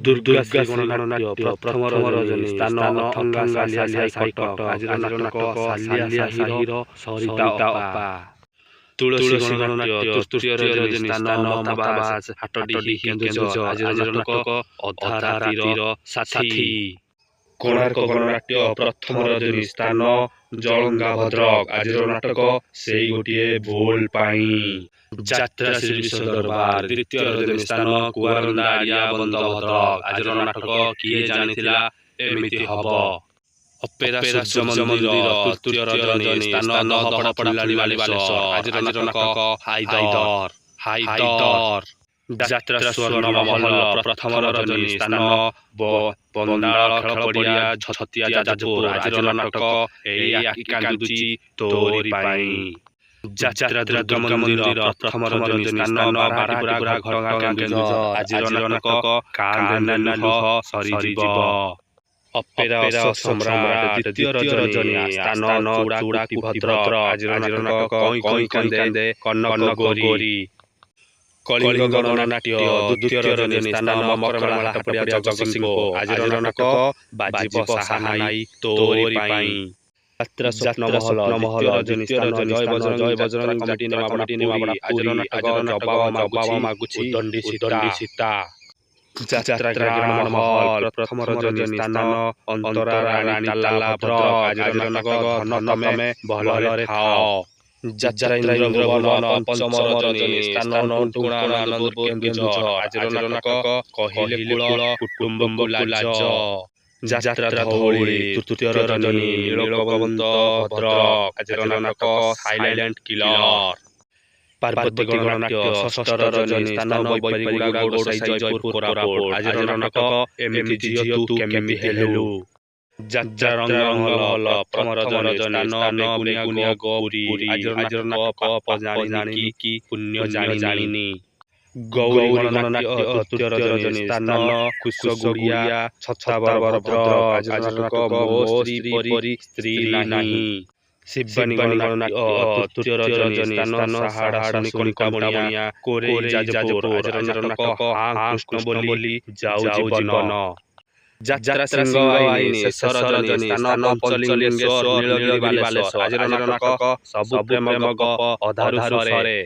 ଦୁର୍ଗା ଗଣନାଟ୍ୟ ପ୍ରଥମ ରଜନୀ ସ୍ଥାନ ଅଠଙ୍ଗା ସାଲିଆ ସାହି କଟକ ଆଜିର ନାଟକ ସାଲିଆ ସାହିର ସରିତା ଅପା। ତୁଳସୀ ଗଣନାଟ୍ୟ ତୃତୀୟ ରଜନୀ ସ୍ଥାନ ମମତାବାସ ହାଟଡିହି କେନ୍ଦୁଝର ଆଜିର ନାଟକ ଅଧା ରାତିର ସାଥୀ। କୋଣାର୍କ ଗଣନାଟ୍ୟ ପ୍ରଥମ ରଜନୀ ସ୍ଥାନ ଜଳଙ୍ଗା ଭଦ୍ରକ ଆଜିର ନାଟକ ସେଇ ଗୋଟିଏ ଭୁଲ ପାଇଁ। ଯାତ୍ରା ଶ୍ରୀ ବିଶ୍ୱ ଦରବାର ଦ୍ୱିତୀୟ ରଜନୀ ସ୍ଥାନ କୁଆରନ୍ଦା ଆଡ଼ିଆ ବନ୍ଦ ଭଦ୍ରକ ଆଜିର ନାଟକ କିଏ ଜାଣିଥିଲା ଏମିତି ହବ। ଅପେରା ସୂର୍ଯ୍ୟ ମନ୍ଦିର ତୃତୀୟ ରଜନୀ ସ୍ଥାନ ଦହପଡ଼ା ବାଲେଶ୍ୱର ଆଜିର ନାଟକ ହାଇଦର। ଯାତ୍ରା ସ୍ୱର୍ଣ୍ଣ ମହଲ ପ୍ରଥମ ରଜନୀ ସ୍ଥାନ ବନ୍ଦାଳ ଖେଳ ପଡ଼ିଆ ଛତିଆ ଯାଜପୁର ଆଜିର ନାଟକ ଏଇ ଆଖି କାନ୍ଦୁଛି ତୋରି ପାଇଁ। ଯାତ୍ରା ଦୁର୍ଗା ମନ୍ଦିର ପ୍ରଥମ ରଜନୀ ସ୍ଥାନ ବାରାଟିପୁରା ଘଟଗାଁ କେନ୍ଦୁଝର ଆଜିର ନାଟକ କାନ୍ଦେ ନା ଲୁହ ସରିଯିବ। ଅପେରା ସମ୍ରାଟ ଦ୍ୱିତୀୟ ରଜନୀ ସ୍ଥାନ ଚୁଡ଼ାକୁଟି ଭଦ୍ରକ ଆଜିର ନାଟକ କଇଁ କାନ୍ଦେ କନକ ଗୋରି। କଳିଙ୍ଗ ଗଣନାଟ୍ୟ ଦ୍ୱିତୀୟ ରଜନୀ ସ୍ଥାନ ମକରମେଳା ହାଟପଡ଼ିଆ ଜଗତସିଂହପୁର ଆଜିର ନାଟକ ବାଜିବ ସାହାନାଇ ତୋରି ପାଇଁ। ଯାତ୍ରା ସ୍ୱପ୍ନ ମହଲ ଦ୍ୱିତୀୟ ରଜନୀ ସ୍ଥାନ ଜୟ ବଜରଙ୍ଗ କମିଟି ନିମାପଡ଼ା ଆଜିର ନାଟକ ଜବାବ ମାଗୁଛି ଉଦଣ୍ଡି ସୀତା। ଯାତ୍ରା ଗ୍ରାମ ମହଲ ପ୍ରଥମ ରଜନୀ ସ୍ଥାନ ଅନ୍ତରା ରାଣୀ ତାଲା ଭଦ୍ରକ ଆଜିର ନାଟକ ଧନ ତମେ ଭଲରେ ଥାଅ। ଯାତ୍ରା ଇନ୍ଦ୍ର ଭୁବନ ପଞ୍ଚମ ରଜନୀ ସ୍ଥାନ ଟୁଣା ଆନନ୍ଦପୁର କେନ୍ଦୁଝର ଆଜିର ନାଟକ କହିଲେ କୁଳ କୁଟୁମ୍ବଙ୍କୁ ଲାଜ। ଯାତ୍ରା ଧଉଳି ତୃତୀୟ ରଜନୀ ନୀଳକବନ୍ତ ଭଦ୍ରକ ଆଜିର ନାଟକ ସାଇଲେଣ୍ଟ କିଲର। ପାର୍ବତୀ ଗଣନାଟ୍ୟ ଷଷ୍ଠ ରଜନୀ ସ୍ଥାନ ବୈପାରିଗୁଡ଼ା ଗୌଡ଼ସାହି ଜୟପୁର କୋରାପୁଟ ଆଜିର ନାଟକ ଏମିତି ଝିଅ ତୁ କେମିତି ହେଲୁ। ଯାତ୍ରା ରଙ୍ଗମହଲ ପ୍ରଥମ ରଜନୀ ସ୍ଥାନ ବେଗୁନିଆ ପୁରୀ ଆଜିର ନାଟକ ଜାଣିନି କି ପୁଣ୍ୟ ଜାଣିନି। ଗୌରୀ ଗଣନାଟ୍ୟ ତୃତୀୟ ରଜନୀ ସ୍ଥାନ କୁଶଗୁଡ଼ିଆ ଛତାବର ଭଦ୍ରକ ଆଜିର ନାଟକ ମୋ ସ୍ତ୍ରୀ ପରି ସ୍ତ୍ରୀ ନାହିଁ। ଶିବାନୀ ଗଣନାଟ୍ୟ ତୃତୀୟ ରଜନୀ ସ୍ଥାନ ସାହାଡ଼ା କଣ୍ଟାବଣିଆ କୋରେଇ ଯାଜପୁର ଆଜିର ନାଟକ କୃଷ୍ଣ ବୋଲି ଯାଉ ଜୀବନ। ଯାତ୍ରା ସିଂହ ଆଇନି ଶେଷ ରଜନୀ ସ୍ଥାନ ପଞ୍ଚଲିଙ୍ଗେଶ୍ୱର ନୀଳଗିରି ବାଲେଶ୍ୱର ଆଜିର ନାଟକ ସବୁ ପ୍ରେମ ଗପ ଅଧାରୁ ସରେ।